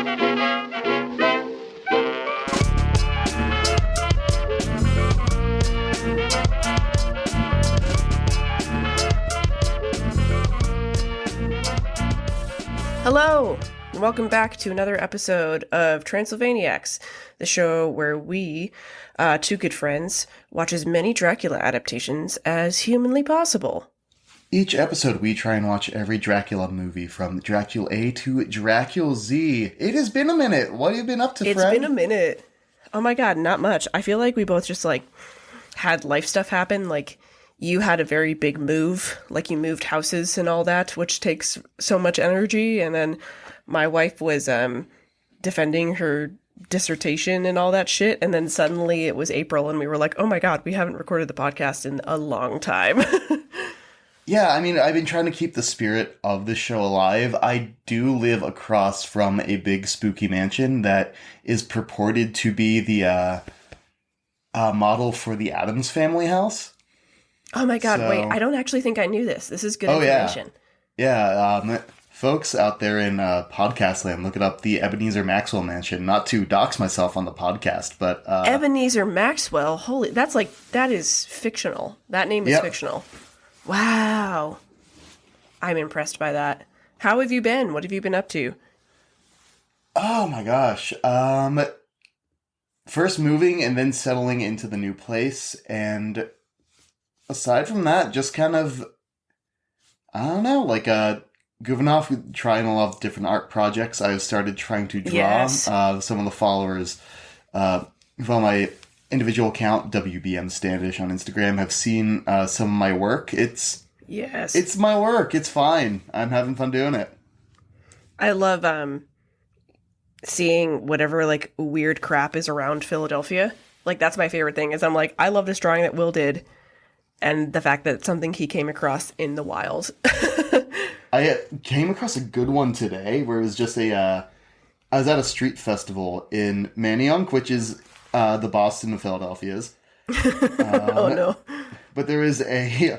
Hello, and welcome back to another episode of Transylvaniacs, the show where we, two good friends, watch as many Dracula adaptations as humanly possible. Each episode, we try and watch every Dracula movie from Dracula A to Dracula Z. It has been a minute. What have you been up to, It's friend? been a minute. Oh my god, not much. I feel like we both just, had life stuff happen. You had a very big move, you moved houses and all that, which takes so much energy. And then my wife was defending her dissertation and all that shit. And then suddenly it was April and we were like, oh my god, we haven't recorded the podcast in a long time. Yeah, I mean, I've been trying to keep the spirit of the show alive. I do live across from a big spooky mansion that is purported to be the model for the Addams Family house. Oh my god, wait, I don't actually think I knew this. This is good information. Yeah, folks out there in podcast land, look it up, the Ebenezer Maxwell Mansion. Not to dox myself on the podcast, but... Ebenezer Maxwell, that is fictional. That name is fictional. Wow. I'm impressed by that. How have you been? What have you been up to? Oh my gosh. First moving and then settling into the new place, and... aside from that, just kind of, I don't know, goofing off, trying a lot of different art projects. I've started trying to draw. Yes. Some of the followers from my individual account, WBM Standish on Instagram, have seen some of my work. It's my work. It's fine. I'm having fun doing it. I love seeing whatever weird crap is around Philadelphia. That's my favorite thing. Is I love this drawing that Will did. And the fact that it's something he came across in the wild. I came across a good one today where it was just I was at a street festival in Manayunk, which is the Boston of Philadelphia's. Oh, no. But there is a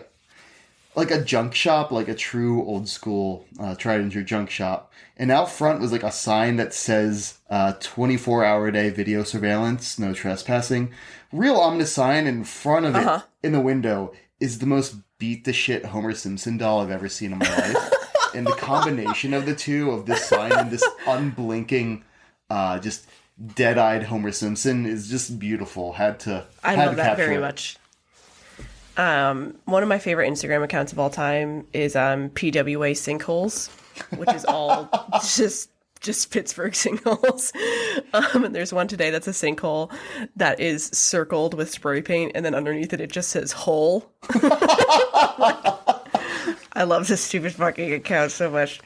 junk shop, a true old school tried and true junk shop. And out front was a sign that says 24-hour-a-day video surveillance, no trespassing. Real ominous sign in front of it, in the window, is the most beat-the-shit Homer Simpson doll I've ever seen in my life. And the combination of the two, of this sign and this unblinking, just dead-eyed Homer Simpson, is just beautiful. I love that very much. One of my favorite Instagram accounts of all time is PWA Sinkholes, which is all just Pittsburgh sinkholes. And there's one today that's a sinkhole that is circled with spray paint, and then underneath it just says hole. I love this stupid fucking account so much.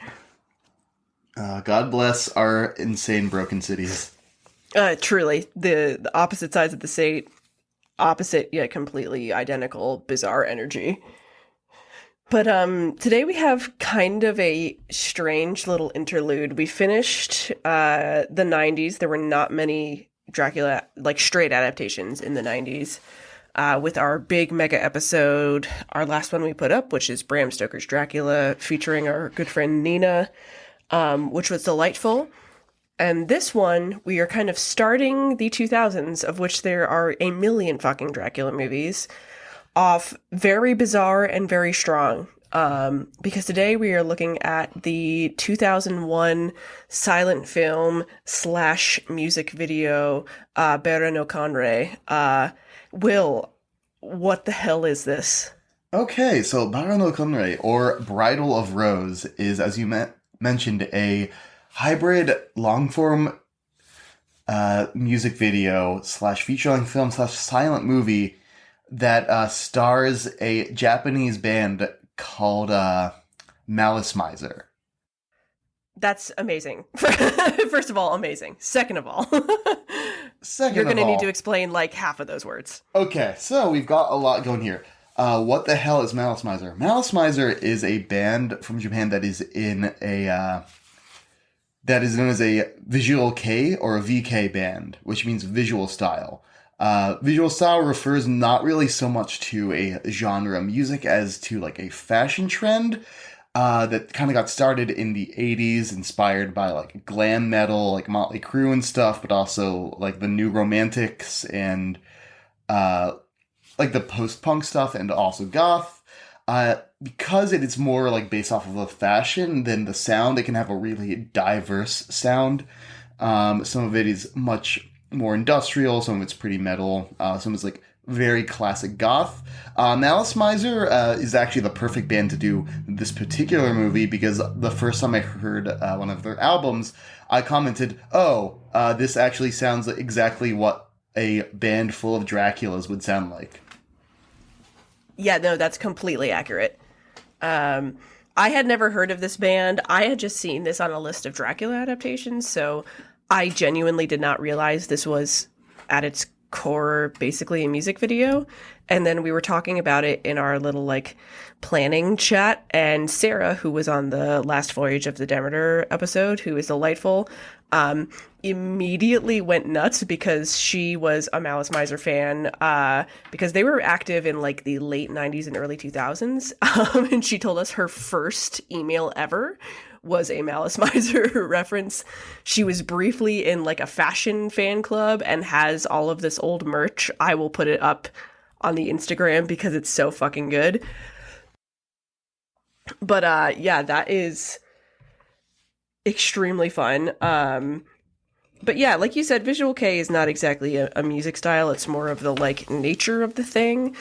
God bless our insane broken cities. Truly, the opposite sides of the state, opposite yet completely identical, bizarre energy. But today we have kind of a strange little interlude. We finished the 90s. There were not many Dracula, straight adaptations in the 90s. With our big mega episode, our last one we put up, which is Bram Stoker's Dracula, featuring our good friend Nina, which was delightful. And this one, we are kind of starting the 2000s, of which there are a million fucking Dracula movies, off very bizarre and very strong. Because today we are looking at the 2001 silent film / music video, Bara no Konrei. Will, what the hell is this? Okay, so Bara no Konrei, or Bridal of Rose, is, as you mentioned, a hybrid long-form music video / feature-length film / silent movie that stars a Japanese band called Malice Mizer. That's amazing. First of all, amazing. Second of all, you're going to need to explain half of those words. Okay, so we've got a lot going here. What the hell is Malice Mizer? Malice Mizer is a band from Japan that is in a that is known as a visual kei or a VK band, which means visual style. Visual style refers not really so much to a genre of music as to a fashion trend. that kind of got started in the 80s, inspired by like glam metal, like Motley Crue and stuff, but also like the New Romantics and uh, like the post-punk stuff, and also goth. Because it is more like based off of a fashion than the sound, it can have a really diverse sound. Some of it is much more industrial, some of it's pretty metal, some is like very classic goth. Malice Mizer is actually the perfect band to do this particular movie, because the first time I heard one of their albums, I commented, "Oh, this actually sounds exactly what a band full of Draculas would sound like." Yeah, no, that's completely accurate. I had never heard of this band. I had just seen this on a list of Dracula adaptations, so I genuinely did not realize this was at its core basically a music video. And then we were talking about it in our little like planning chat, and Sarah, who was on the last Voyage of the Demeter episode, who is delightful, immediately went nuts because she was a Malice Mizer fan, because they were active in like the late 90s and early 2000s. And she told us her first email ever was a Malice Mizer reference. She was briefly in like a fashion fan club and has all of this old merch. I will put it up on the Instagram because it's so fucking good. But yeah, that is extremely fun. But yeah, like you said, Visual K is not exactly a music style. It's more of the like nature of the thing.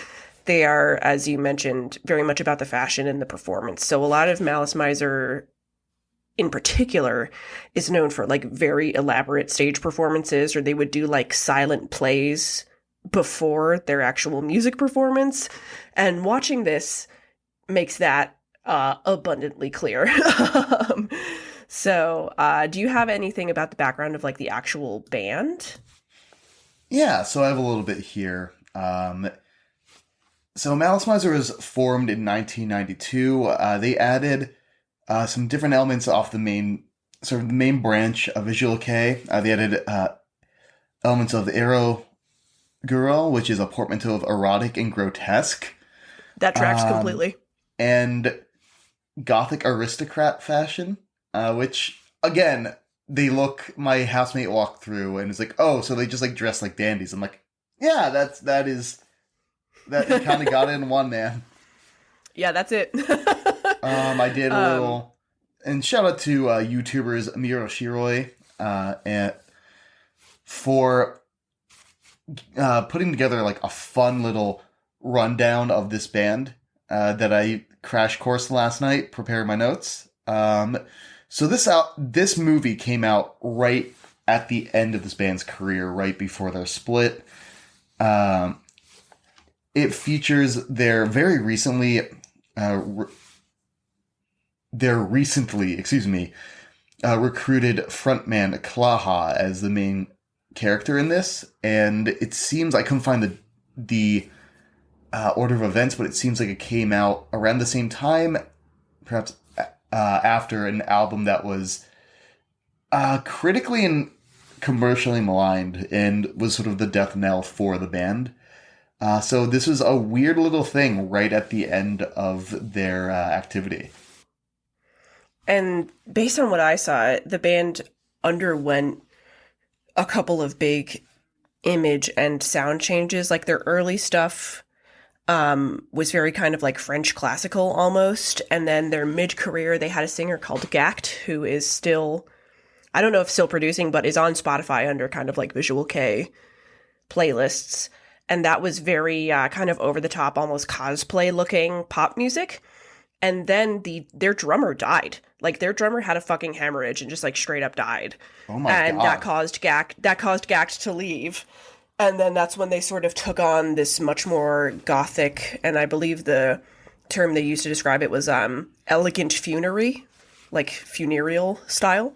They are, as you mentioned, very much about the fashion and the performance. So a lot of Malice Mizer in particular is known for like very elaborate stage performances, or they would do like silent plays before their actual music performance. And watching this makes that abundantly clear. So, do you have anything about the background of like the actual band? Yeah, so I have a little bit here. So Malice Mizer was formed in 1992. They added some different elements off the main branch of Visual K. They added elements of Ero Girl, which is a portmanteau of erotic and grotesque. That tracks completely. And Gothic aristocrat fashion, which, again, my housemate walked through and was like, "Oh, so they just like dress like dandies." I'm like, "Yeah, that you kind of got it in one, man." Yeah, that's it. I did a little, and shout out to YouTubers Miro Shiroi and for putting together like a fun little rundown of this band that I crash course last night, prepared my notes. So this movie came out right at the end of this band's career, right before their split. It features their recently, recruited frontman Klaha as the main character in this, and it seems, I couldn't find the order of events, but it seems like it came out around the same time, perhaps after an album that was critically and commercially maligned and was sort of the death knell for the band. So this was a weird little thing right at the end of their activity. And based on what I saw, the band underwent a couple of big image and sound changes. Like their early stuff was very kind of like French classical almost. And then their mid-career, they had a singer called Gact, who is still, I don't know if still producing, but is on Spotify under kind of like Visual K playlists. And that was very kind of over-the-top, almost cosplay-looking pop music. And then their drummer died. Like, their drummer had a fucking hemorrhage and just, like, straight up died. Oh my God. And that caused Gact to leave. And then that's when they sort of took on this much more gothic, and I believe the term they used to describe it was elegant funerary, like funereal style.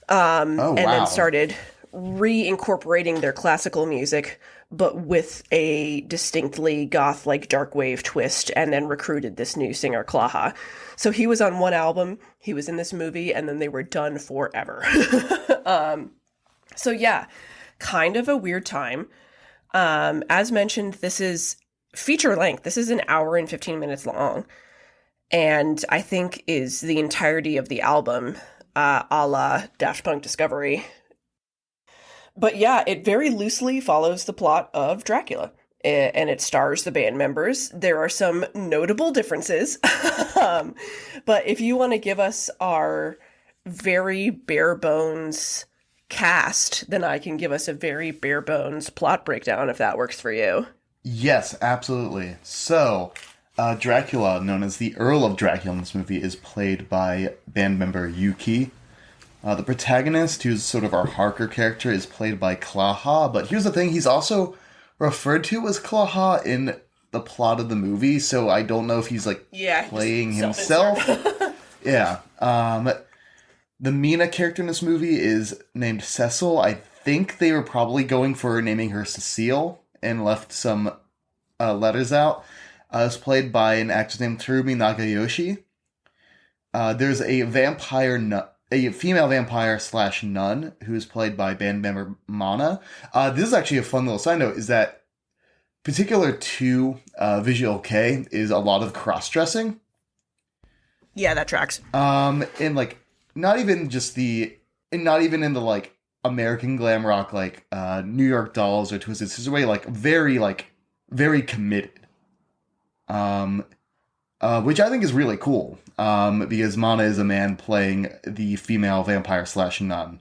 And then started reincorporating their classical music, but with a distinctly goth, like dark wave twist, and then recruited this new singer, Klaha. So he was on one album, he was in this movie, and then they were done forever. So yeah, kind of a weird time. As mentioned, this is feature length. This is an hour and 15 minutes long. and I think is the entirety of the album, a la Daft Punk Discovery. But yeah, it very loosely follows the plot of Dracula, and it stars the band members. There are some notable differences. But if you want to give us our very bare bones cast, then I can give us a very bare bones plot breakdown if that works for you. Yes, absolutely. So, Dracula, known as the Earl of Dracula in this movie, is played by band member Yuki. The protagonist, who's sort of our Harker character, is played by Klaha. But here's the thing, he's also referred to as Klaha in the plot of the movie, so I don't know if he's, like, playing himself. Yeah. The Mina character in this movie is named Cecil. I think they were probably going for naming her Cecile and left some letters out. It's played by an actress named Terumi Nagayoshi. There's a female vampire / nun who is played by band member Mana. This is actually a fun little side note, is that particular to Visual K is a lot of cross-dressing. Yeah, that tracks. And like, not even in the like American glam rock, like New York Dolls or Twisted Sister way, like very committed. Which I think is really cool. Because Mana is a man playing the female vampire / nun.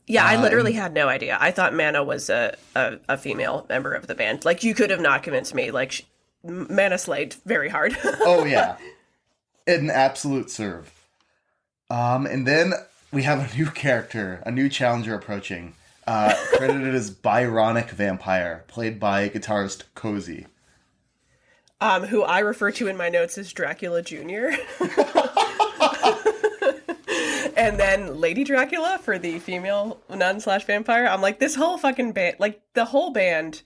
Yeah, I literally had no idea. I thought Mana was a female member of the band. Like, you could have not convinced me. Like, Mana slayed very hard. Oh, yeah. An absolute serve. And then we have a new character, a new challenger approaching. Credited as Byronic Vampire, played by guitarist Cozy. Who I refer to in my notes as Dracula Jr. And then Lady Dracula for the female nun / vampire. I'm like, this whole fucking band, like the whole band,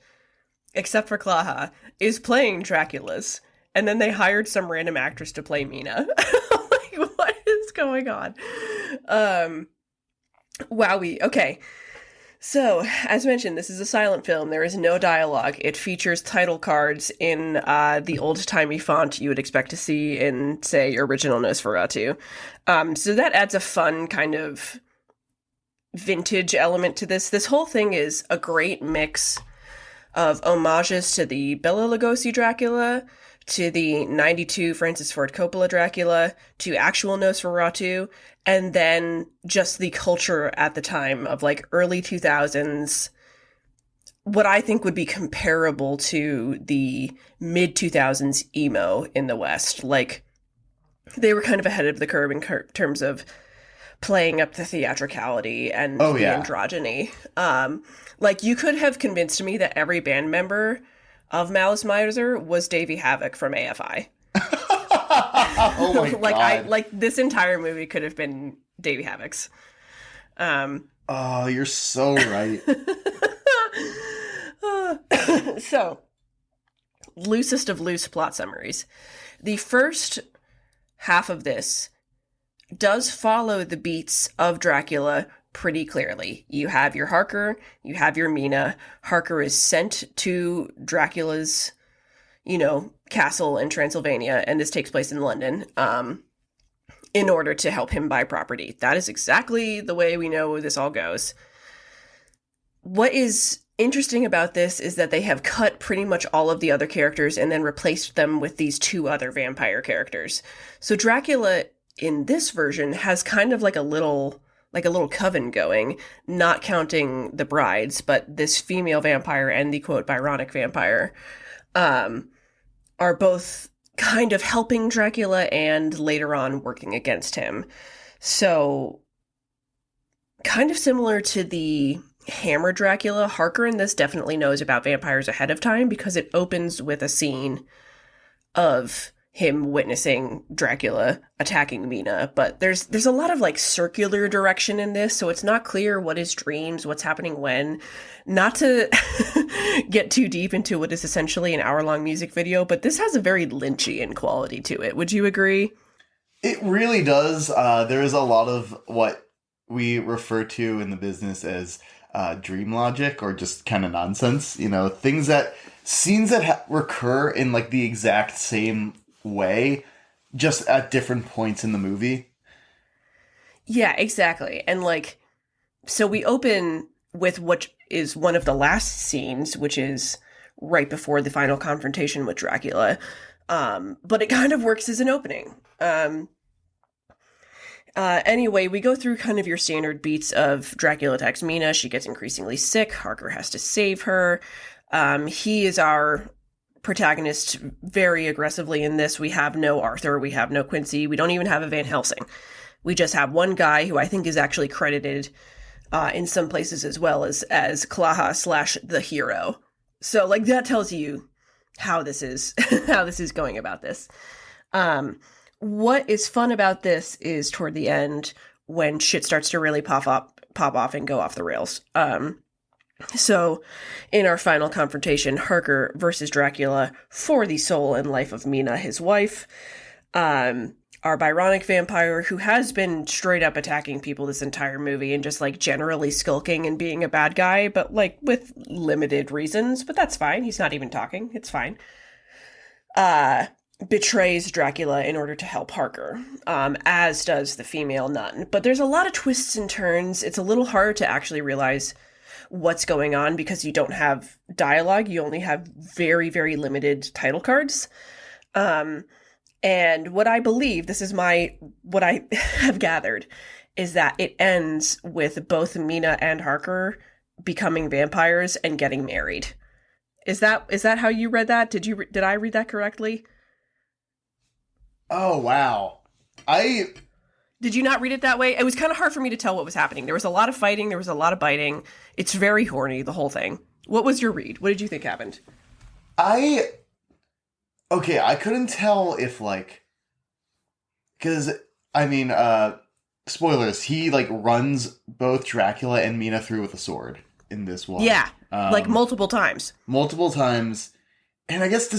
except for Klaha, is playing Draculas. And then they hired some random actress to play Mina. Like, what is going on? Wowie. Okay. So, as mentioned, this is a silent film. There is no dialogue. It features title cards in the old-timey font you would expect to see in, say, original Nosferatu. So that adds a fun kind of vintage element to this. This whole thing is a great mix of homages to the Bela Lugosi Dracula, to the 92 Francis Ford Coppola Dracula, to actual Nosferatu, and then just the culture at the time of like early 2000s, what I think would be comparable to the mid 2000s emo in the West. Like, they were kind of ahead of the curve in terms of playing up the theatricality and the androgyny. Like, you could have convinced me that every band member of Malice Mizer was Davey Havok from AFI. Oh my god! Like this entire movie could have been Davey Havok's. Oh, you're so right. So, loosest of loose plot summaries. The first half of this does follow the beats of Dracula pretty clearly. You have your Harker, you have your Mina. Harker is sent to Dracula's, castle in Transylvania, and this takes place in London, in order to help him buy property. That is exactly the way we know this all goes. What is interesting about this is that they have cut pretty much all of the other characters and then replaced them with these two other vampire characters. So Dracula in this version has kind of like a little coven going, not counting the brides, but this female vampire and the quote Byronic vampire are both kind of helping Dracula and later on working against him. So, kind of similar to the Hammer Dracula, Harker in this definitely knows about vampires ahead of time because it opens with a scene of him witnessing Dracula attacking Mina, but there's a lot of like circular direction in this, so it's not clear what is dreams, what's happening when. Not to get too deep into what is essentially an hour-long music video, but this has a very Lynchian quality to it. Would you agree? It really does. There is a lot of what we refer to in the business as dream logic or just kind of nonsense. Scenes that recur in like the exact same way just at different points in the movie. Yeah, exactly. And like, so we open with what is one of the last scenes, which is right before the final confrontation with Dracula. But it kind of works as an opening. Anyway, we go through kind of your standard beats of Dracula attacks Mina. She gets increasingly sick. Harker has to save her. He is our protagonist very aggressively in this. We have no Arthur. We have no Quincy. We don't even have a Van Helsing. We just have one guy who I think is actually credited in some places as well as Klaha / the hero. So like that tells you how this is how this is going about this. What is fun about this is toward the end when shit starts to really pop off and go off the rails. So in our final confrontation, Harker versus Dracula for the soul and life of Mina, his wife. Our Byronic vampire, who has been straight up attacking people this entire movie and just like generally skulking and being a bad guy, but like with limited reasons, but that's fine. He's not even talking. It's fine. Betrays Dracula in order to help Harker, as does the female nun. But there's a lot of twists and turns. It's a little hard to actually realize what's going on because you don't have dialogue. You only have very, very limited title cards. And what I believe, what I have gathered, is that it ends with both Mina and Harker becoming vampires and getting married. Is that how you read that? Did I read that correctly? Oh, wow. Did you not read it that way? It was kind of hard for me to tell what was happening. There was a lot of fighting. There was a lot of biting. It's very horny, the whole thing. What was your read? What did you think happened? Okay, I couldn't tell if, like... Because, I mean, spoilers, he, like, runs both Dracula and Mina through with a sword in this one. Yeah, like multiple times. Multiple times. And I guess,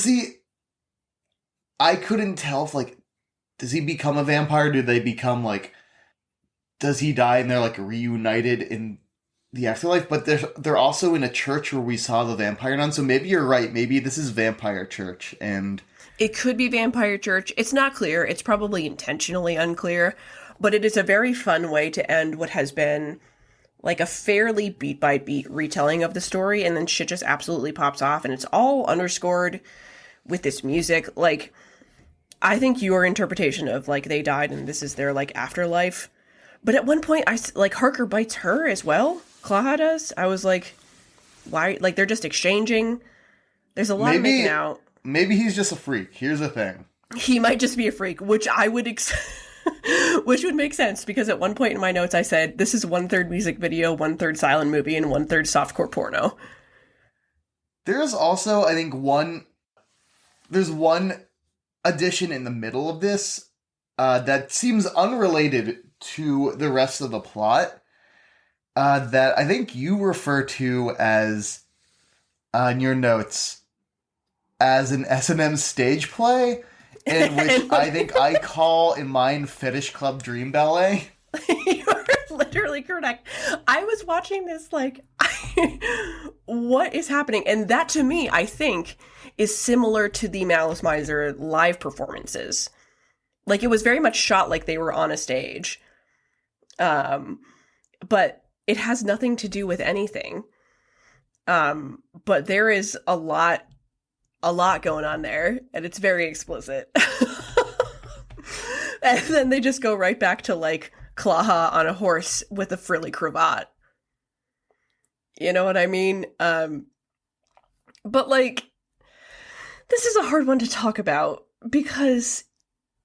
I couldn't tell if, like, does he become a vampire? Do they become, like... Does he die and they're, like, reunited in the afterlife? But they're also in a church where we saw the vampire nun, so maybe you're right. Maybe this is Vampire Church, and... It could be Vampire Church. It's not clear. It's probably intentionally unclear. But it is a very fun way to end what has been, like, a fairly beat-by-beat retelling of the story, and then shit just absolutely pops off, and it's all underscored with this music. Like, I think your interpretation of, like, they died and this is their, like, afterlife. But at one point, Harker bites her as well. Klaha does. I was like, why? Like, they're just exchanging. There's a lot of making out. Maybe he's just a freak. Here's the thing. He might just be a freak, which I would which would make sense, because at one point in my notes I said, this is 1/3 music video, 1/3 silent movie, and 1/3 softcore porno. There's also, I think, there's one addition in the middle of this that seems unrelated to the rest of the plot that I think you refer to as, in your notes, as an S&M stage play, in which I think I call in mine Fetish Club Dream Ballet. You're literally correct. I was watching this like, what is happening? And that, to me, I think, is similar to the Malice Mizer live performances. Like, it was very much shot like they were on a stage. But it has nothing to do with anything. But there is a lot going on there, and it's very explicit. And then they just go right back to, like, Klaha on a horse with a frilly cravat. You know what I mean? But, like, this is a hard one to talk about, because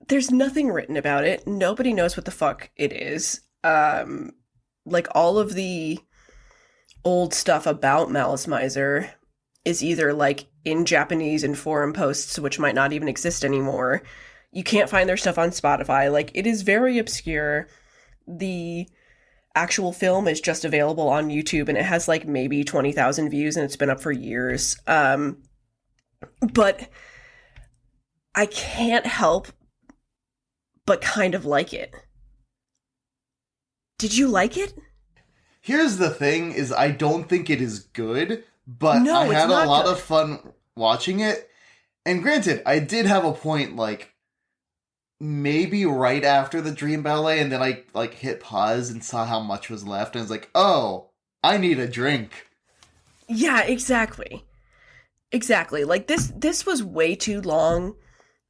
there's nothing written about it. Nobody knows what the fuck it is. Like, all of the old stuff about Malice Mizer is either, like, in Japanese and forum posts, which might not even exist anymore. You can't find their stuff on Spotify. Like, it is very obscure. The actual film is just available on YouTube, and it has, like, maybe 20,000 views, and it's been up for years. But I can't help but kind of like it. Did you like it? Here's the thing, is I don't think it is good, but no, I had a lot good. of fun watching it. And granted, I did have a point, like, maybe right after the Dream Ballet, and then I like hit pause and saw how much was left, and I was like, oh, I need a drink. Yeah, exactly. Exactly. Like this was way too long.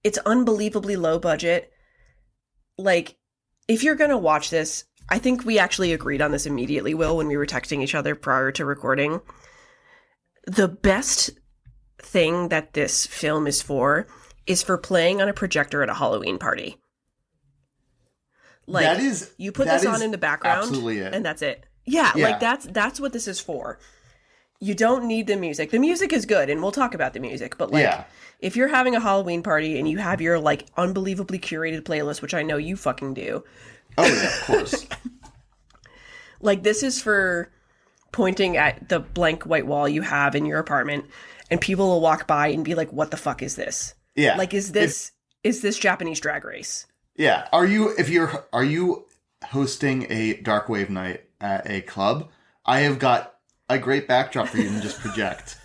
It's unbelievably low budget. Like if you're going to watch this, I think we actually agreed on this immediately, Will, when we were texting each other prior to recording. The best thing that this film is for playing on a projector at a Halloween party. Like That is you put that this on is in the background absolutely it. and that's it. Yeah, Yeah. like that's what this is for. You don't need the music. The music is good and we'll talk about the music, but like Yeah. if you're having a Halloween party and you have your like unbelievably curated playlist, which I know you fucking do. Oh yeah, of course. Like this is for pointing at the blank white wall you have in your apartment and people will walk by and be like, what the fuck is this? Yeah. Like is this Japanese Drag Race? Yeah. Are you hosting a dark wave night at a club? I have got a great backdrop for you to just project.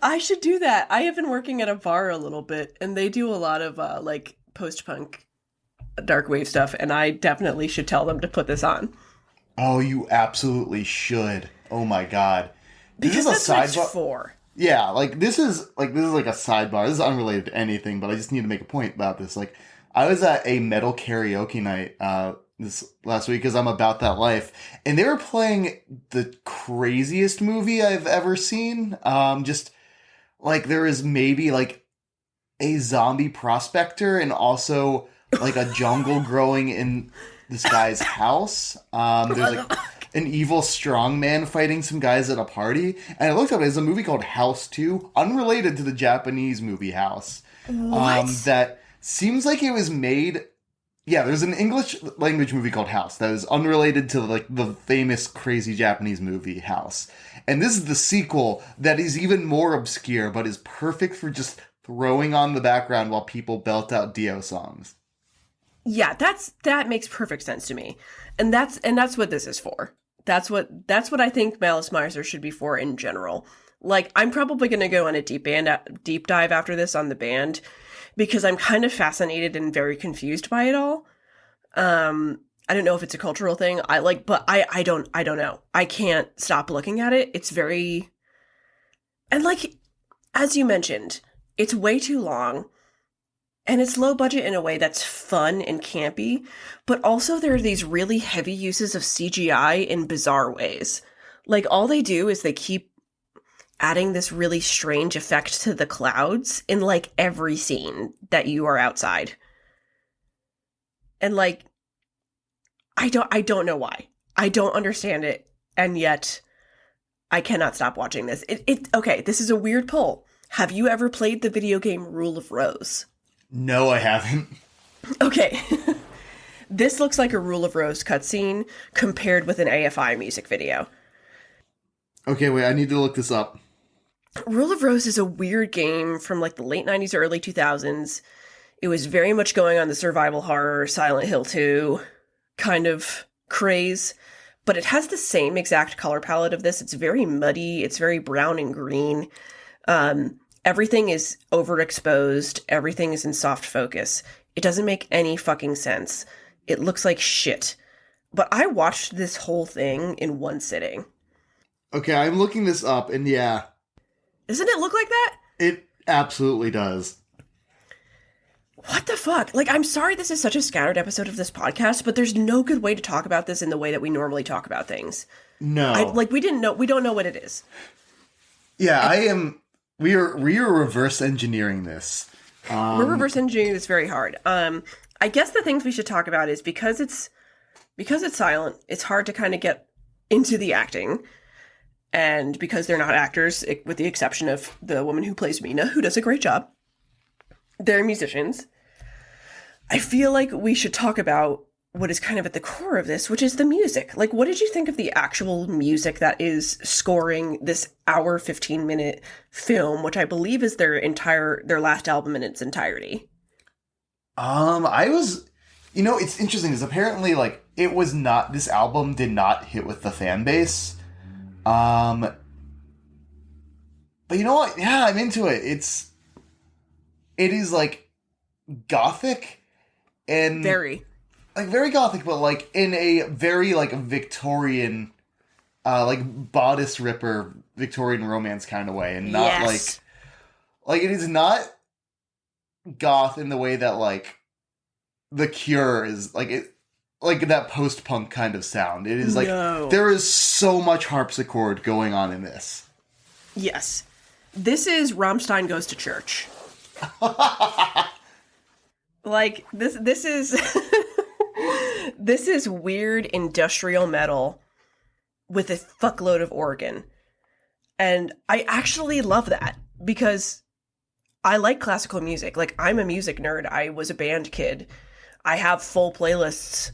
I should do that. I have been working at a bar a little bit and they do a lot of like post-punk dark wave stuff and I definitely should tell them to put this on. Oh, you absolutely should. Oh my god. Because this is a that's what sidebar. it's for. Yeah, like this is like a sidebar. This is unrelated to anything, but I just need to make a point about this. Like I was at a metal karaoke night this last week because I'm about that life, and they were playing the craziest movie I've ever seen. Just like there is maybe like a zombie prospector and also like a jungle growing in this guy's house. There's like an evil strongman fighting some guys at a party. And I looked up, it's a movie called House 2, unrelated to the Japanese movie House. What? That seems like it was made... Yeah, there's an English language movie called House that is unrelated to like the famous crazy Japanese movie House. And this is the sequel that is even more obscure, but is perfect for just throwing on the background while people belt out Dio songs. Yeah, that makes perfect sense to me. And that's what this is for. That's what I think Malice Mizer should be for in general. Like I'm probably going to go on a deep dive after this on the band because I'm kind of fascinated and very confused by it all. I don't know if it's a cultural thing. But I don't know. I can't stop looking at it. It's very, and like, as you mentioned, it's way too long. And it's low budget in a way that's fun and campy, but also there are these really heavy uses of CGI in bizarre ways. Like all they do is they keep adding this really strange effect to the clouds in like every scene that you are outside. And like I don't know why. I don't understand it, and yet I cannot stop watching this. Okay, this is a weird poll. Have you ever played the video game Rule of Rose? No, I haven't. Okay. This looks like a Rule of Rose cutscene compared with an AFI music video. Okay, wait, I need to look this up. Rule of Rose is a weird game from like the late 90s or early 2000s. It was very much going on the survival horror, Silent Hill 2 kind of craze, but it has the same exact color palette of this. It's very muddy. It's very brown and green. Everything is overexposed. Everything is in soft focus. It doesn't make any fucking sense. It looks like shit. But I watched this whole thing in one sitting. Okay, I'm looking this up, and yeah. Doesn't it look like that? It absolutely does. What the fuck? Like, I'm sorry this is such a scattered episode of this podcast, but there's no good way to talk about this in the way that we normally talk about things. No. We don't know what it is. Yeah, we are reverse engineering this. We're reverse engineering this very hard. I guess the things we should talk about is because it's silent, it's hard to kind of get into the acting. And because they're not actors, with the exception of the woman who plays Mina, who does a great job, they're musicians. I feel like we should talk about what is kind of at the core of this, which is the music. Like, what did you think of the actual music that is scoring this hour, 15-minute film, which I believe is their last album in its entirety? It's interesting because apparently, like, this album did not hit with the fan base. But you know what? Yeah, I'm into it. It is like gothic And Very. like very gothic, but like in a very like Victorian, like bodice ripper Victorian romance kind of way, and not Yes. like it is not goth in the way that like The Cure is like it. Like that post-punk kind of sound. It is like No. there is so much harpsichord going on in this. Yes. This is Rammstein Goes to Church. Like this is this is weird industrial metal with a fuckload of organ. And I actually love that because I like classical music. Like, I'm a music nerd. I was a band kid. I have full playlists.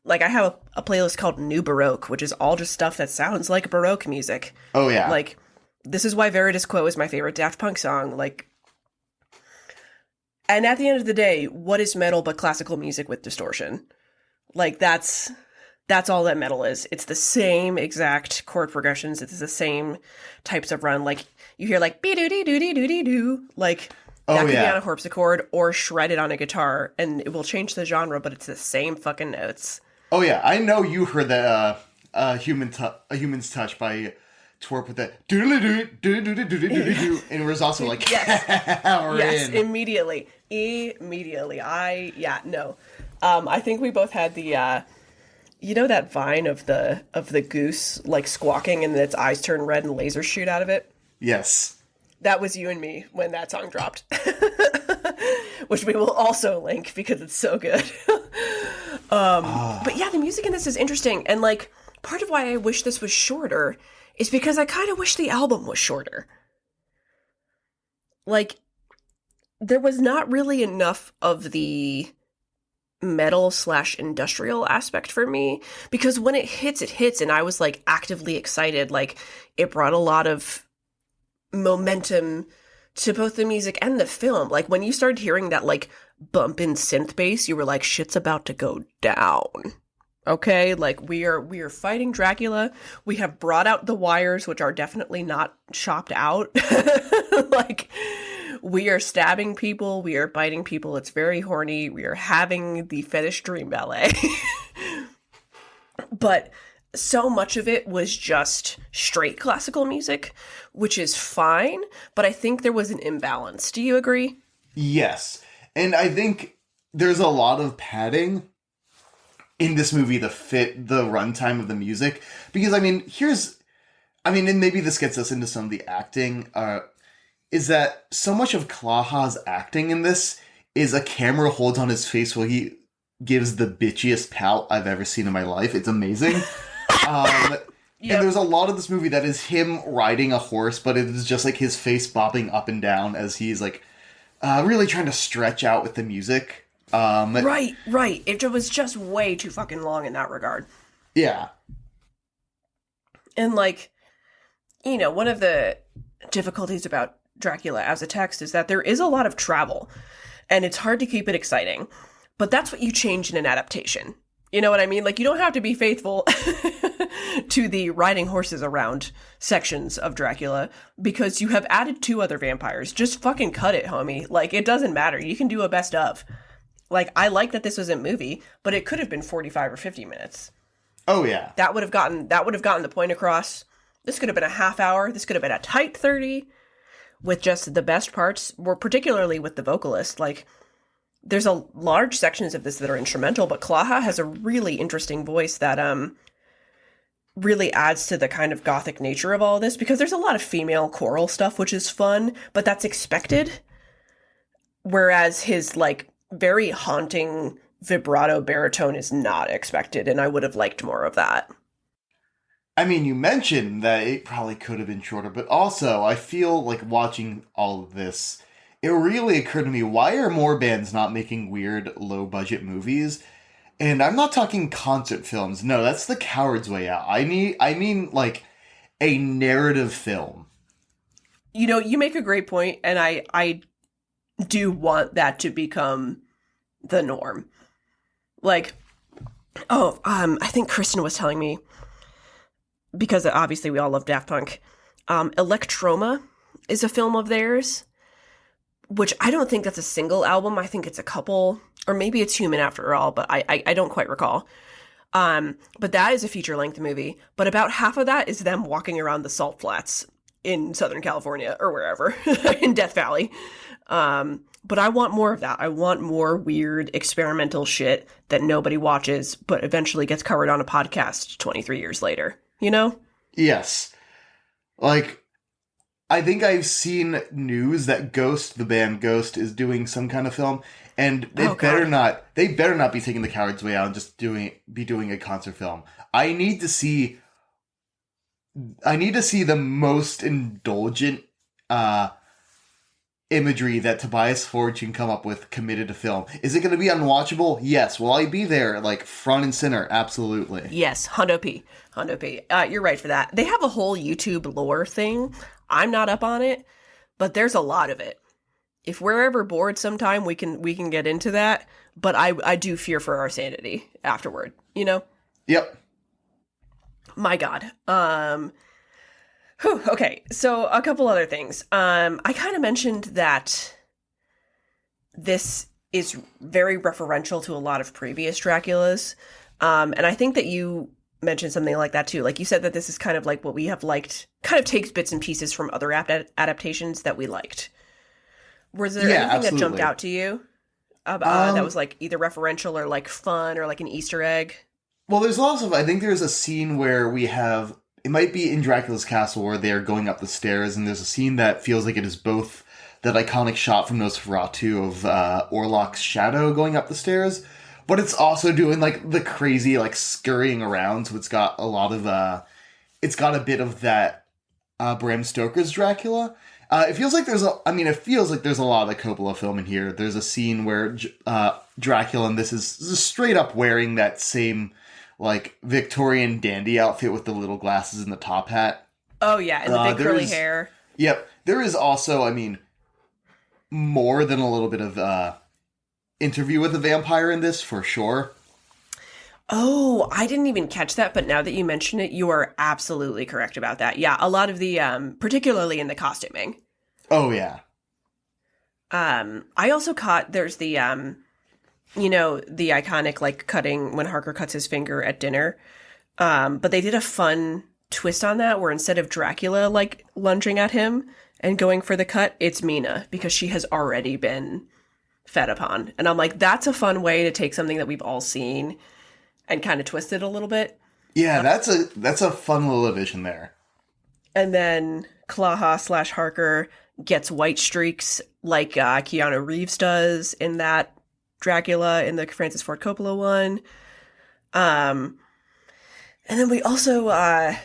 Like, I have a playlist called New Baroque, which is all just stuff that sounds like Baroque music. Oh, yeah. Like, this is why Veritas Quo is my favorite Daft Punk song. Like, and at the end of the day, what is metal but classical music with distortion? Like, that's all that metal is. It's the same exact chord progressions. It's the same types of run. Like, you hear like be-do-dee-doo-dee-doo-dee-doo. Like, that could be on a harpsichord or shredded on a guitar, and it will change the genre, but it's the same fucking notes. Oh yeah, I know you heard that A Human's Touch by Twerp with that do-do-do-do-do-do-do-do-do, and it was also like, yes, we're yes, in. Immediately. I think we both had the you know that vine of the goose like squawking and its eyes turn red and lasers shoot out of it? Yes. That was you and me when that song dropped. Which we will also link because it's so good. But yeah, the music in this is interesting. And like, part of why I wish this was shorter is because I kind of wish the album was shorter. Like, there was not really enough of the metal/industrial aspect for me, because when it hits, and I was like actively excited. Like, it brought a lot of momentum to both the music and the film. Like, when you started hearing that like bump in synth bass, you were like, shit's about to go down. Okay, like we are fighting Dracula. We have brought out the wires, which are definitely not chopped out. Like, we are stabbing people, we are biting people, it's very horny, we are having the fetish dream ballet. But so much of it was just straight classical music, which is fine, but I think there was an imbalance. Do you agree? Yes. And I think there's a lot of padding in this movie to fit the runtime of the music. Because, and maybe this gets us into some of the acting, is that so much of Klaha's acting in this is a camera holds on his face while he gives the bitchiest pout I've ever seen in my life. It's amazing. Yep. And there's a lot of this movie that is him riding a horse, but it is just like his face bobbing up and down as he's like really trying to stretch out with the music. Right. It was just way too fucking long in that regard. Yeah. And like, one of the difficulties about Dracula as a text is that there is a lot of travel, and it's hard to keep it exciting. But that's what you change in an adaptation. You know what I mean? Like, you don't have to be faithful to the riding horses around sections of Dracula because you have added 2 other vampires. Just fucking cut it, homie. Like, it doesn't matter. You can do a best of. Like, I like that this was a movie, but it could have been 45 or 50 minutes. Oh, yeah. That would have gotten the point across. This could have been a half hour. This could have been a tight 30 with just the best parts, more particularly with the vocalist. Like, there's a large sections of this that are instrumental, but Klaha has a really interesting voice that really adds to the kind of gothic nature of all this, because there's a lot of female choral stuff, which is fun, but that's expected. Whereas his like very haunting vibrato baritone is not expected, and I would have liked more of that. You mentioned that it probably could have been shorter, but also I feel like watching all of this, it really occurred to me, why are more bands not making weird, low-budget movies? And I'm not talking concert films. No, that's the coward's way out. I mean, like, a narrative film. You make a great point, and I do want that to become the norm. Like, I think Kristen was telling me, because obviously we all love Daft Punk, Electroma is a film of theirs which I don't think that's a single album. I think it's a couple, or maybe it's Human After All, but I don't quite recall. But that is a feature-length movie. But about half of that is them walking around the salt flats in Southern California or wherever in Death Valley. But I want more of that. I want more weird experimental shit that nobody watches, but eventually gets covered on a podcast 23 years later. You know? Yes. Like, I think I've seen news that Ghost, the band Ghost, is doing some kind of film, and they better not be taking the coward's way out and just be doing a concert film. I need to see the most indulgent imagery that Tobias Forge can come up with committed to film. Is it going to be unwatchable? Yes. Will I be there, like, front and center? Absolutely. Yes, Hundo P. You're right for that. They have a whole YouTube lore thing. I'm not up on it, but there's a lot of it. If we're ever bored sometime, we can get into that, but I do fear for our sanity afterward, you know? Yep. My God. Okay, so a couple other things. I kind of mentioned that this is very referential to a lot of previous Draculas, and I think that you mentioned something like that too. Like you said that this is kind of like what we have liked, kind of takes bits and pieces from other adaptations that we liked. Was there anything absolutely. that jumped out to you that was like either referential or like fun or like an Easter egg? Well, there's also, I think there's a scene where we have, it might be in Dracula's castle where they're going up the stairs, and there's a scene that feels like it is both that iconic shot from Nosferatu of Orlok's shadow going up the stairs, but it's also doing like the crazy like scurrying around, so it's got a lot of it's got a bit of that Bram Stoker's Dracula. It feels like there's a lot of the Coppola film in here. There's a scene where Dracula, and this is straight up wearing that same like Victorian dandy outfit with the little glasses and the top hat. Oh yeah, and the big curly hair. Yep. There is also, I mean, more than a little bit of Interview with a Vampire in this, for sure. Oh, I didn't even catch that, but now that you mention it, you are absolutely correct about that. Yeah, a lot of the, particularly in the costuming. Oh, yeah. I also caught, there's the, the iconic, like, cutting when Harker cuts his finger at dinner. But they did a fun twist on that, where instead of Dracula, like, lunging at him and going for the cut, it's Mina, because she has already been fed upon. And I'm like, that's a fun way to take something that we've all seen and kind of twist it a little bit. Yeah, that's a fun little addition there. And then Klaha / Harker gets white streaks like Keanu Reeves does in that Dracula in the Francis Ford Coppola one. And then we also,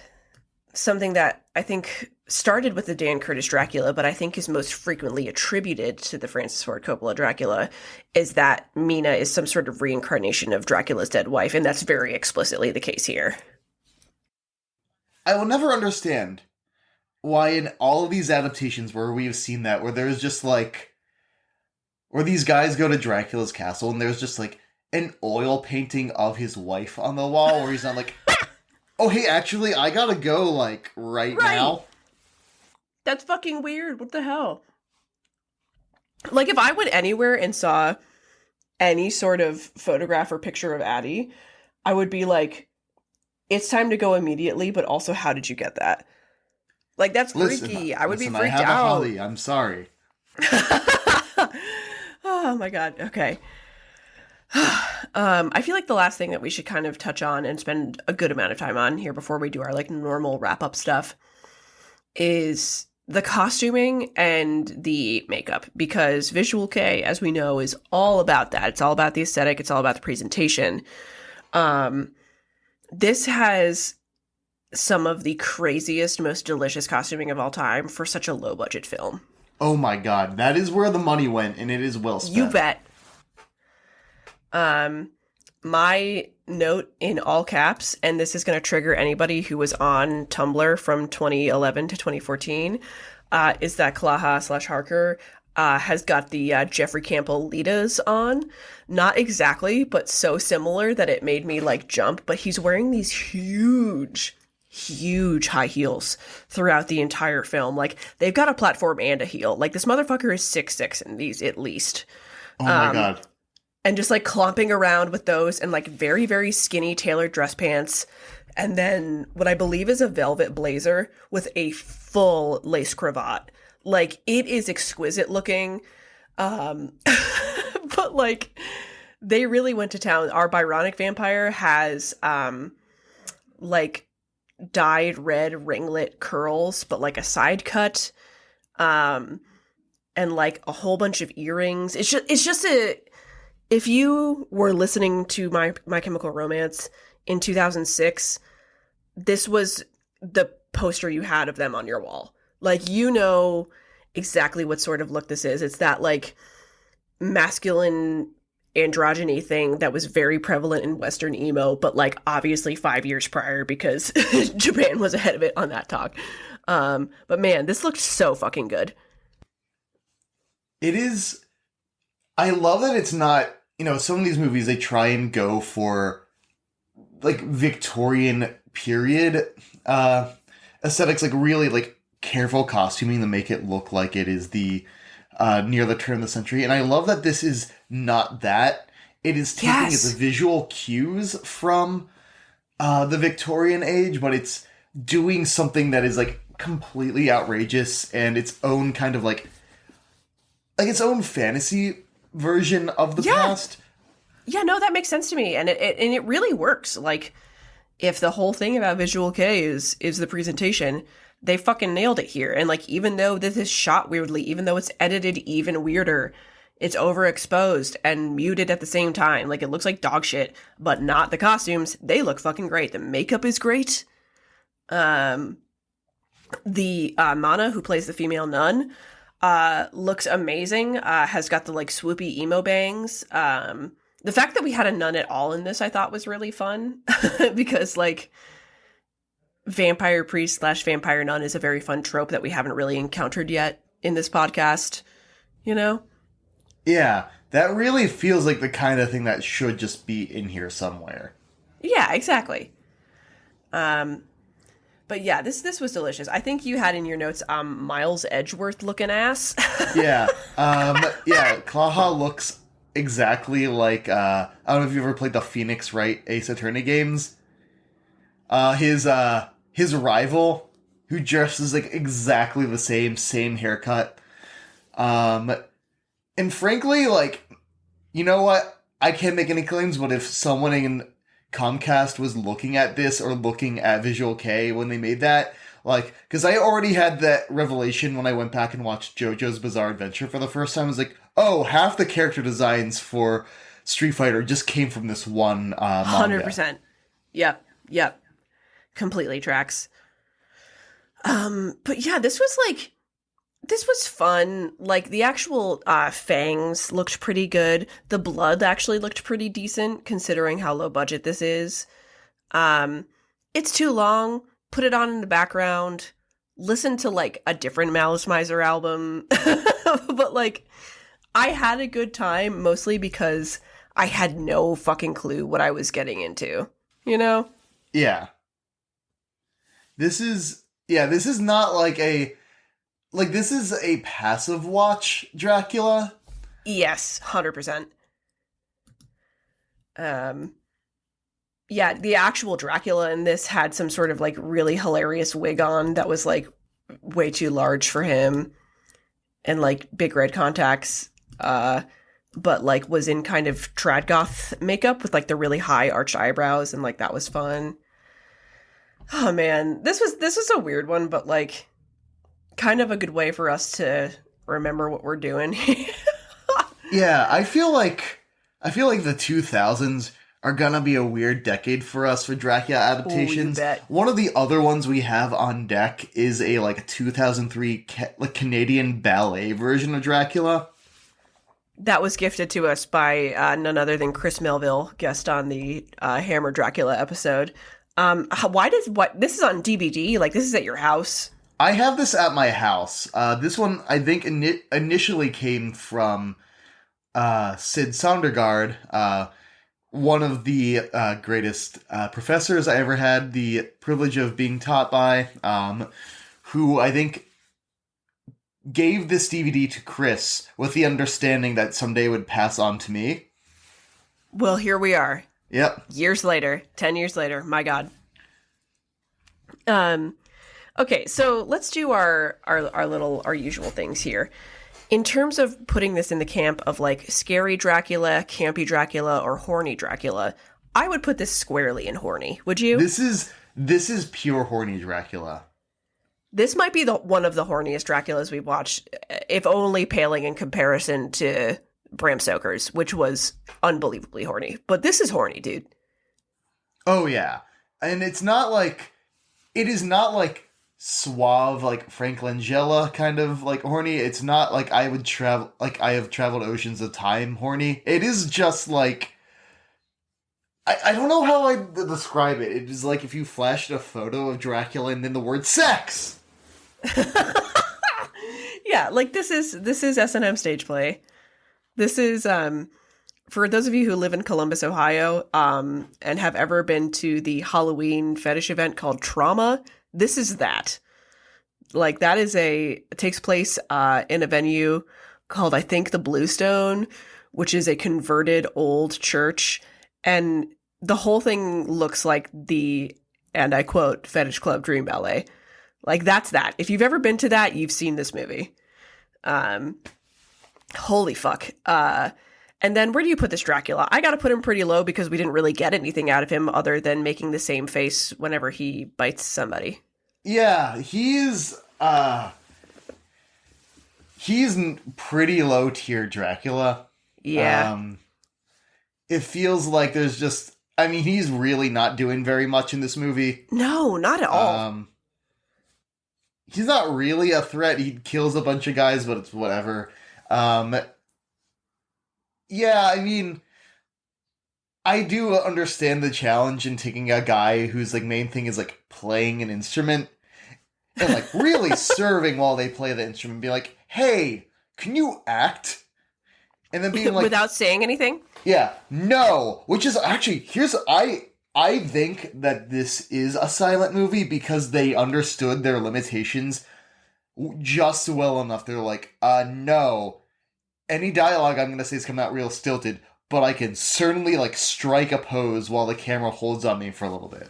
something that I think started with the Dan Curtis Dracula, but I think is most frequently attributed to the Francis Ford Coppola Dracula, is that Mina is some sort of reincarnation of Dracula's dead wife, and that's very explicitly the case here. I will never understand why in all of these adaptations where we've seen that, where there's just like, where these guys go to Dracula's castle and there's just like an oil painting of his wife on the wall where he's not like, oh, hey, actually, I gotta go, like, right now. That's fucking weird. What the hell? Like, if I went anywhere and saw any sort of photograph or picture of Addie, I would be like, it's time to go immediately, but also, how did you get that? Like, that's freaky. I would be freaked I have out. A Holly. I'm sorry. Oh, my God. Okay. I feel like the last thing that we should kind of touch on and spend a good amount of time on here before we do our like normal wrap-up stuff is the costuming and the makeup, because Visual Kei, as we know, is all about that. It's all about the aesthetic. It's all about the presentation. This has some of the craziest, most delicious costuming of all time for such a low-budget film. Oh my God. That is where the money went, and it is well spent. You bet. My note in all caps, and this is going to trigger anybody who was on Tumblr from 2011 to 2014, is that Klaha / Harker has got the Jeffrey Campbell Litas on. Not exactly, but so similar that it made me like jump. But he's wearing these huge huge high heels throughout the entire film. Like, they've got a platform and a heel. Like, this motherfucker is 6'6" in these, at least. Oh my God. And just, like, clomping around with those and, like, very, very skinny tailored dress pants. And then what I believe is a velvet blazer with a full lace cravat. Like, it is exquisite looking. But, like, they really went to town. Our Byronic vampire has, like, dyed red ringlet curls, but, like, a side cut. And, like, a whole bunch of earrings. It's just if you were listening to My Chemical Romance in 2006, this was the poster you had of them on your wall. Like, you know exactly what sort of look this is. It's that, like, masculine androgyny thing that was very prevalent in Western emo, but, like, obviously 5 years prior, because Japan was ahead of it on that talk. But man, this looked so fucking good. It is. I love that it's not, some of these movies, they try and go for, like, Victorian period aesthetics, like, really, like, careful costuming to make it look like it is the near the turn of the century. And I love that this is not that. It is taking its visual cues from the Victorian age, but it's doing something that is, like, completely outrageous and its own kind of, like its own fantasy version of the past. Yeah, no, that makes sense to me. And it really works. Like, if the whole thing about Visual Kei is the presentation, they fucking nailed it here. And, like, even though this is shot weirdly, even though it's edited even weirder, it's overexposed and muted at the same time. Like, it looks like dog shit, but not the costumes. They look fucking great. The makeup is great. The Mana, who plays the female nun, looks amazing. Has got the, like, swoopy emo bangs. The fact that we had a nun at all in this, I thought, was really fun. Because, like, vampire priest / vampire nun is a very fun trope that we haven't really encountered yet in this podcast, Yeah, that really feels like the kind of thing that should just be in here somewhere. Yeah, exactly. But yeah, this was delicious. I think you had in your notes, Miles Edgeworth looking ass. Yeah. Klaha looks exactly like, I don't know if you ever played the Phoenix Wright Ace Attorney games. His rival, who dresses, like, exactly the same haircut. And frankly, like, you know what? I can't make any claims, but if someone in Comcast was looking at this or looking at Visual Kei when they made that, like, because I already had that revelation when I went back and watched JoJo's Bizarre Adventure for the first time. I was like, oh, half the character designs for Street Fighter just came from this one manga. 100%. Yep. Completely tracks. But yeah, this was fun. Like, the actual fangs looked pretty good. The blood actually looked pretty decent, considering how low budget this is. It's too long. Put it on in the background. Listen to, like, a different Malice Mizer album. But, like, I had a good time, mostly because I had no fucking clue what I was getting into. Yeah. This is not like this is a passive watch Dracula. Yes, 100%. Yeah, the actual Dracula in this had some sort of, like, really hilarious wig on that was, like, way too large for him, and, like, big red contacts, but, like, was in kind of trad goth makeup with, like, the really high arched eyebrows, and, like, that was fun. Oh man, this was a weird one, but, like, kind of a good way for us to remember what we're doing. Yeah, I feel like the 2000s are gonna be a weird decade for us for Dracula adaptations. Ooh, you bet. One of the other ones we have on deck is a, like, 2003 Canadian ballet version of Dracula. That was gifted to us by none other than Chris Melville, guest on the Hammer Dracula episode. This is on DVD? Like, this is at your house? I have this at my house. This one, I think, initially came from Sid Sondergaard, one of the greatest professors I ever had the privilege of being taught by, who I think gave this DVD to Chris with the understanding that someday it would pass on to me. Well, here we are. Yep. Years later, 10 years later, my God. Okay, so let's do our usual things here. In terms of putting this in the camp of like scary Dracula, campy Dracula, or horny Dracula, I would put this squarely in horny. Would you? This is pure horny Dracula. This might be one of the horniest Draculas we've watched, if only paling in comparison to Bram Stoker's, which was unbelievably horny. But this is horny, dude. Oh yeah, and it is not like suave, like Frank Langella kind of like horny. It's not like I have traveled oceans of time horny. It is just like, I don't know how I describe it. It is like if you flashed a photo of Dracula and then the word sex. Yeah, like this is S&M stage play. This is for those of you who live in Columbus, Ohio, and have ever been to the Halloween fetish event called Trauma. This is that. Like, that is it takes place in a venue called, I think, the Bluestone, which is a converted old church. And the whole thing looks like the, and I quote, Fetish Club Dream Ballet. Like, that's that. If you've ever been to that, you've seen this movie. Holy fuck. And then where do you put this Dracula? I gotta put him pretty low because we didn't really get anything out of him other than making the same face whenever he bites somebody. Yeah, he's pretty low tier Dracula. Yeah. It feels like there's just, I mean, he's really not doing very much in this movie. No, not at all. He's not really a threat. He kills a bunch of guys, but it's whatever. Yeah, I mean, I do understand the challenge in taking a guy whose like main thing is like playing an instrument and like really serving while they play the instrument, be like, "Hey, can you act?" And then being like, without saying anything. Yeah, no. Which is actually I think that this is a silent movie because they understood their limitations just well enough. They're like, no. Any dialogue I'm going to say is coming out real stilted, but I can certainly, like, strike a pose while the camera holds on me for a little bit.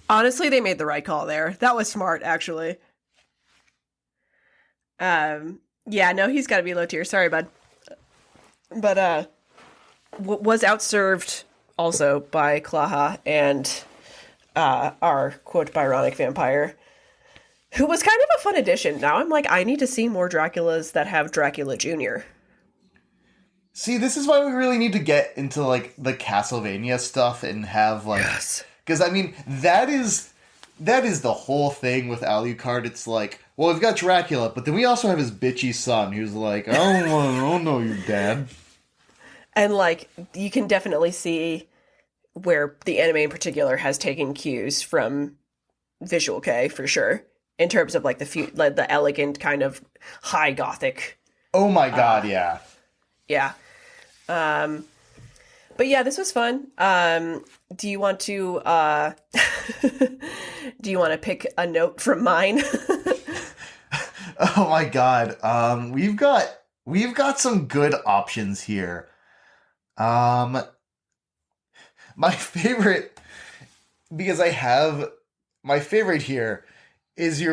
Honestly, they made the right call there. That was smart, actually. Yeah, no, he's got to be low tier. Sorry, bud. But, was outserved also by Klaha and our, quote, Byronic vampire, who was kind of a fun addition. Now I'm like, I need to see more Draculas that have Dracula Jr. See, this is why we really need to get into, like, the Castlevania stuff and have, like... Yes. Because, I mean, that is the whole thing with Alucard. It's like, well, we've got Dracula, but then we also have his bitchy son who's like, I don't know your dad. And, like, you can definitely see where the anime in particular has taken cues from Visual Kei, for sure, in terms of, like, the elegant kind of high gothic. Oh my god, yeah. Yeah. But yeah, this was fun. Do you want to pick a note from mine? Oh my god. We've got some good options here. My favorite, because my favorite here is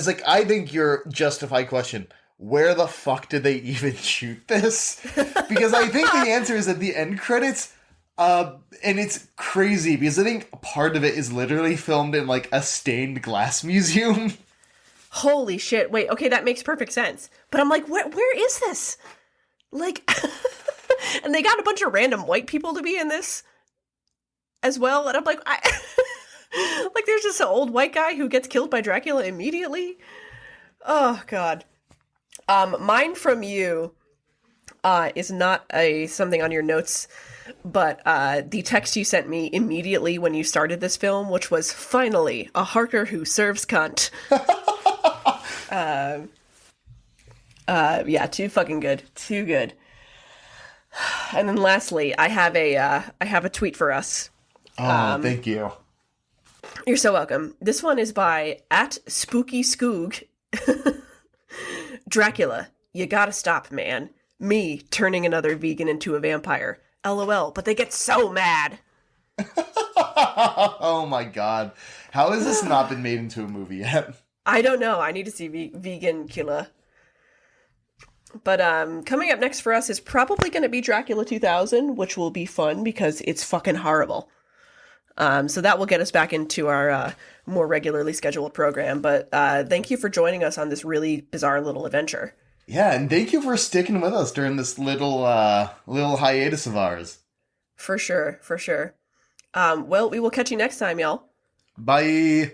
like, I think your justified question, where the fuck did they even shoot this? Because I think the answer is at the end credits, and it's crazy, because I think part of it is literally filmed in, like, a stained glass museum. Holy shit. Wait, okay, that makes perfect sense. But I'm like, where is this? Like, and they got a bunch of random white people to be in this as well, and I'm like, like, there's just an old white guy who gets killed by Dracula immediately. Oh, God. Mine from you is not something on your notes, but the text you sent me immediately when you started this film, which was, finally, a Harker who serves cunt. Yeah, too fucking good. Too good. And then lastly, I have a tweet for us. Oh, thank you. You're so welcome. This one is by @SpookyScoog. Dracula, you gotta stop, man. Me turning another vegan into a vampire. LOL, but they get so mad. Oh my god. How has this not been made into a movie yet? I don't know. I need to see Vegan Killer. But coming up next for us is probably going to be Dracula 2000, which will be fun because it's fucking horrible. So that will get us back into our more regularly scheduled program. But thank you for joining us on this really bizarre little adventure. Yeah, and thank you for sticking with us during this little hiatus of ours. For sure, for sure. Well, we will catch you next time, y'all. Bye.